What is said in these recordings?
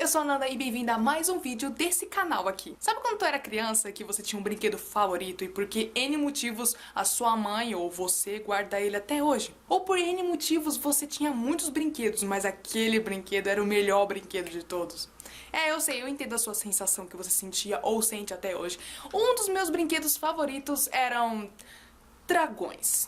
eu sou a Nanda e bem-vinda a mais um vídeo desse canal aqui. Sabe quando tu era criança que você tinha um brinquedo favorito e por que N motivos a sua mãe ou você guarda ele até hoje? Ou por N motivos você tinha muitos brinquedos, mas aquele brinquedo era o melhor brinquedo de todos? Eu sei, eu entendo a sua sensação que você sentia ou sente até hoje. Um dos meus brinquedos favoritos eram dragões.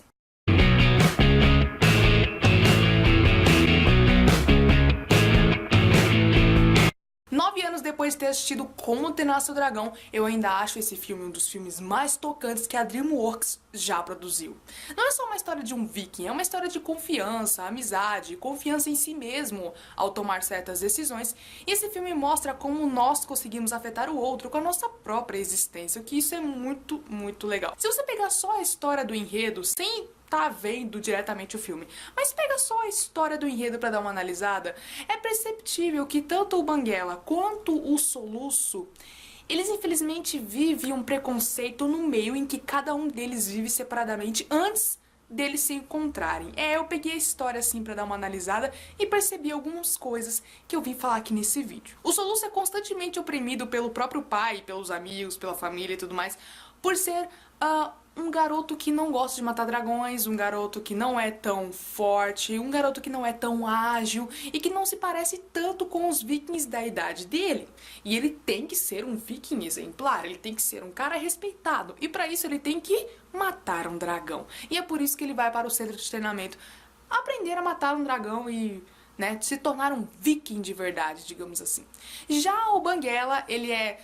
9 anos depois de ter assistido Como Treinar Seu Dragão, eu ainda acho esse filme um dos filmes mais tocantes que a DreamWorks já produziu. Não é só uma história de um viking, é uma história de confiança, amizade, confiança em si mesmo ao tomar certas decisões. E esse filme mostra como nós conseguimos afetar o outro com a nossa própria existência, o que isso é muito, muito legal. Se você pegar só a história do enredo, sem tá vendo diretamente o filme, mas pega só a história do enredo pra dar uma analisada, é perceptível que tanto o Banguela quanto o Soluço, eles infelizmente vivem um preconceito no meio em que cada um deles vive separadamente antes deles se encontrarem. Eu peguei a história assim pra dar uma analisada e percebi algumas coisas que eu vim falar aqui nesse vídeo. O Soluço é constantemente oprimido pelo próprio pai, pelos amigos, pela família e tudo mais, por ser um garoto que não gosta de matar dragões, um garoto que não é tão forte, um garoto que não é tão ágil e que não se parece tanto com os vikings da idade dele. E ele tem que ser um viking exemplar, ele tem que ser um cara respeitado e para isso ele tem que matar um dragão. E é por isso que ele vai para o centro de treinamento aprender a matar um dragão e se tornar um viking de verdade, digamos assim. Já o Banguela, ele é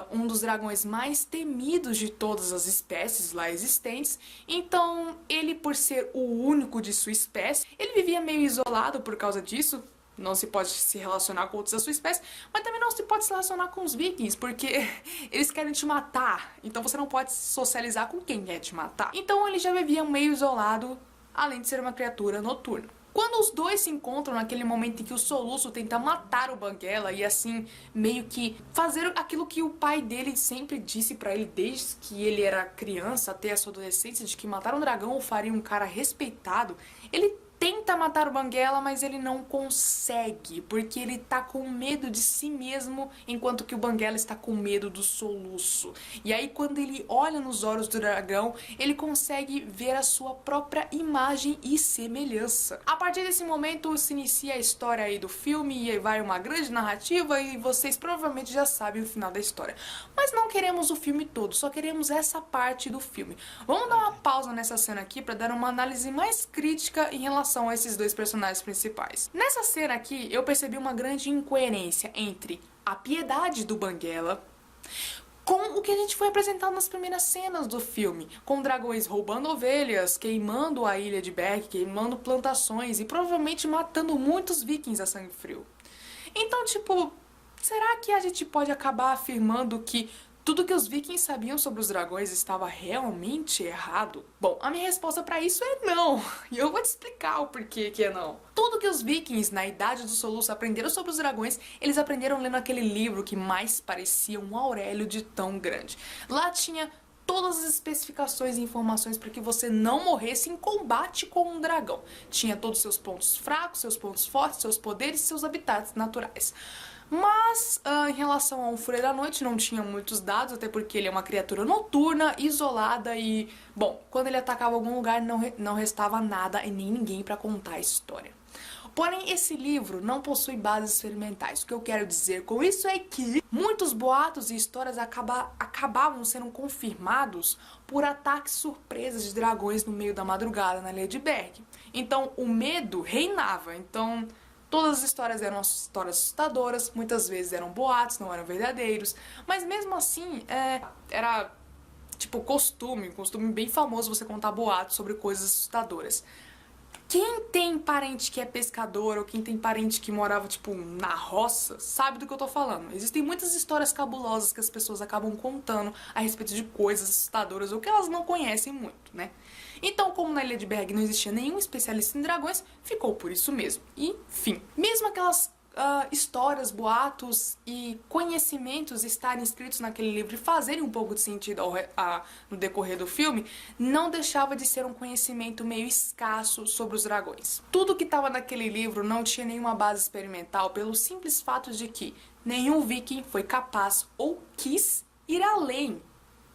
um dos dragões mais temidos de todas as espécies lá existentes, então ele, por ser o único de sua espécie, ele vivia meio isolado por causa disso. Não se pode se relacionar com outros da sua espécie, mas também não se pode se relacionar com os vikings, porque eles querem te matar, então você não pode socializar com quem quer te matar. Então ele já vivia meio isolado, além de ser uma criatura noturna. Quando os dois se encontram naquele momento em que o Soluço tenta matar o Banguela e assim meio que fazer aquilo que o pai dele sempre disse pra ele desde que ele era criança até a sua adolescência, de que matar um dragão o faria um cara respeitado, ele tenta matar o Banguela, mas ele não consegue, porque ele tá com medo de si mesmo, enquanto que o Banguela está com medo do Soluço. E aí quando ele olha nos olhos do dragão, ele consegue ver a sua própria imagem e semelhança. A partir desse momento se inicia a história aí do filme, e aí vai uma grande narrativa e vocês provavelmente já sabem o final da história. Mas não queremos o filme todo, só queremos essa parte do filme. Vamos dar uma pausa nessa cena aqui para dar uma análise mais crítica em relação a esses dois personagens principais. Nessa cena aqui, eu percebi uma grande incoerência entre a piedade do Banguela com o que a gente foi apresentado nas primeiras cenas do filme, com dragões roubando ovelhas, queimando a ilha de Berg, queimando plantações e provavelmente matando muitos vikings a sangue frio. Então, será que a gente pode acabar afirmando que tudo que os vikings sabiam sobre os dragões estava realmente errado? Bom, a minha resposta pra isso é não. E eu vou te explicar o porquê que é não. Tudo que os vikings, na Idade do Soluço, aprenderam sobre os dragões, eles aprenderam lendo aquele livro que mais parecia um Aurélio de tão grande. Lá tinha todas as especificações e informações para que você não morresse em combate com um dragão. Tinha todos os seus pontos fracos, seus pontos fortes, seus poderes e seus habitats naturais. Mas, em relação ao Fúria da Noite, não tinha muitos dados, até porque ele é uma criatura noturna, isolada e, bom, quando ele atacava algum lugar não restava nada e nem ninguém para contar a história. Porém, esse livro não possui bases experimentais. O que eu quero dizer com isso é que muitos boatos e histórias acabavam sendo confirmados por ataques surpresas de dragões no meio da madrugada na Ilha de Berg. Então, o medo reinava. Então, todas as histórias eram histórias assustadoras, muitas vezes eram boatos, não eram verdadeiros, mas mesmo assim, era um costume bem famoso você contar boatos sobre coisas assustadoras. Quem tem parente que é pescador ou quem tem parente que morava, na roça, sabe do que eu tô falando. Existem muitas histórias cabulosas que as pessoas acabam contando a respeito de coisas assustadoras ou que elas não conhecem muito, né? Então, como na Ilha de Berg não existia nenhum especialista em dragões, ficou por isso mesmo. E, enfim, mesmo aquelas histórias, boatos e conhecimentos estarem escritos naquele livro e fazerem um pouco de sentido no decorrer do filme, não deixava de ser um conhecimento meio escasso sobre os dragões. Tudo que estava naquele livro não tinha nenhuma base experimental pelo simples fato de que nenhum viking foi capaz ou quis ir além,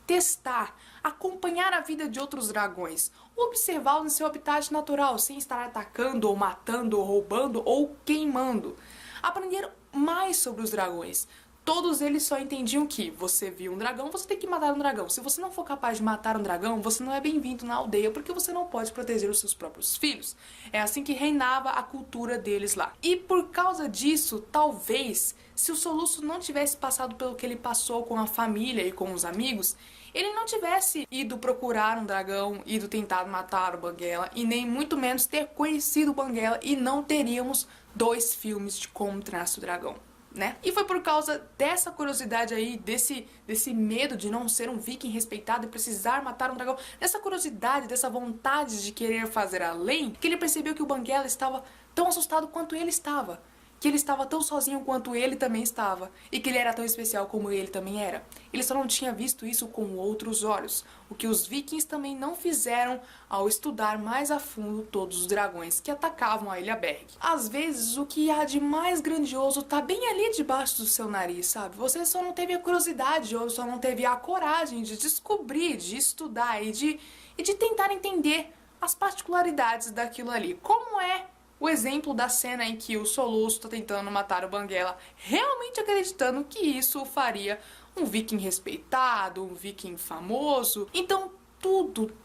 testar, acompanhar a vida de outros dragões, observá-los em seu habitat natural, sem estar atacando, ou matando, ou roubando, ou queimando. Aprender mais sobre os dragões. Todos eles só entendiam que você viu um dragão, você tem que matar um dragão. Se você não for capaz de matar um dragão, você não é bem-vindo na aldeia, porque você não pode proteger os seus próprios filhos. É assim que reinava a cultura deles lá. E por causa disso, talvez, se o Soluço não tivesse passado pelo que ele passou com a família e com os amigos, ele não tivesse ido procurar um dragão, ido tentar matar o Banguela, e nem muito menos ter conhecido o Banguela, e não teríamos 2 filmes de Como Treinar Seu Dragão, né? E foi por causa dessa curiosidade aí, desse medo de não ser um viking respeitado e precisar matar um dragão, dessa curiosidade, dessa vontade de querer fazer além, que ele percebeu que o Banguela estava tão assustado quanto ele estava. Que ele estava tão sozinho quanto ele também estava, e que ele era tão especial como ele também era. Ele só não tinha visto isso com outros olhos, o que os vikings também não fizeram ao estudar mais a fundo todos os dragões que atacavam a Ilha Berg. Às vezes, o que há de mais grandioso tá bem ali debaixo do seu nariz, sabe? Você só não teve a curiosidade, ou só não teve a coragem de descobrir, de estudar e de tentar entender as particularidades daquilo ali. Como é o exemplo da cena em que o Soluço está tentando matar o Banguela, realmente acreditando que isso o faria um viking respeitado, um viking famoso. Então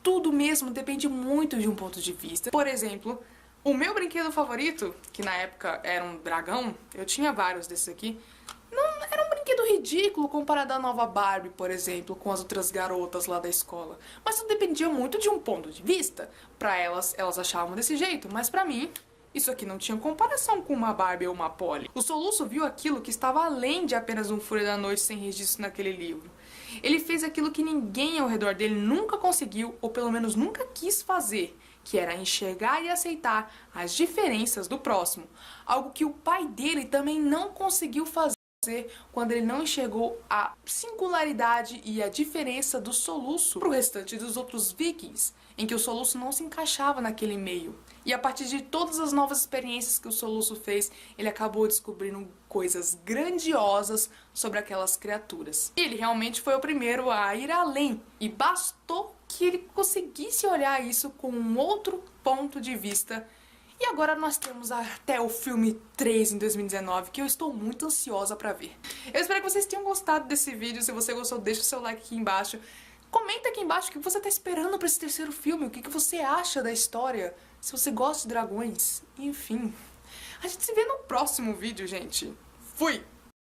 tudo mesmo depende muito de um ponto de vista. Por exemplo, o meu brinquedo favorito, que na época era um dragão, eu tinha vários desses aqui, não era um brinquedo ridículo comparado à nova Barbie, por exemplo, com as outras garotas lá da escola. Mas isso dependia muito de um ponto de vista. Pra elas achavam desse jeito, mas pra mim, isso aqui não tinha comparação com uma Barbie ou uma Polly. O Soluço viu aquilo que estava além de apenas um Fúria da Noite sem registro naquele livro. Ele fez aquilo que ninguém ao redor dele nunca conseguiu, ou pelo menos nunca quis fazer, que era enxergar e aceitar as diferenças do próximo. Algo que o pai dele também não conseguiu fazer quando ele não enxergou a singularidade e a diferença do Soluço para o restante dos outros vikings, em que o Soluço não se encaixava naquele meio. E a partir de todas as novas experiências que o Soluço fez, ele acabou descobrindo coisas grandiosas sobre aquelas criaturas. E ele realmente foi o primeiro a ir além, e bastou que ele conseguisse olhar isso com um outro ponto de vista. E agora nós temos até o filme 3 em 2019, que eu estou muito ansiosa pra ver. Eu espero que vocês tenham gostado desse vídeo. Se você gostou, deixa o seu like aqui embaixo. Comenta aqui embaixo o que você tá esperando pra esse terceiro filme, o que você acha da história, se você gosta de dragões, enfim. A gente se vê no próximo vídeo, gente. Fui!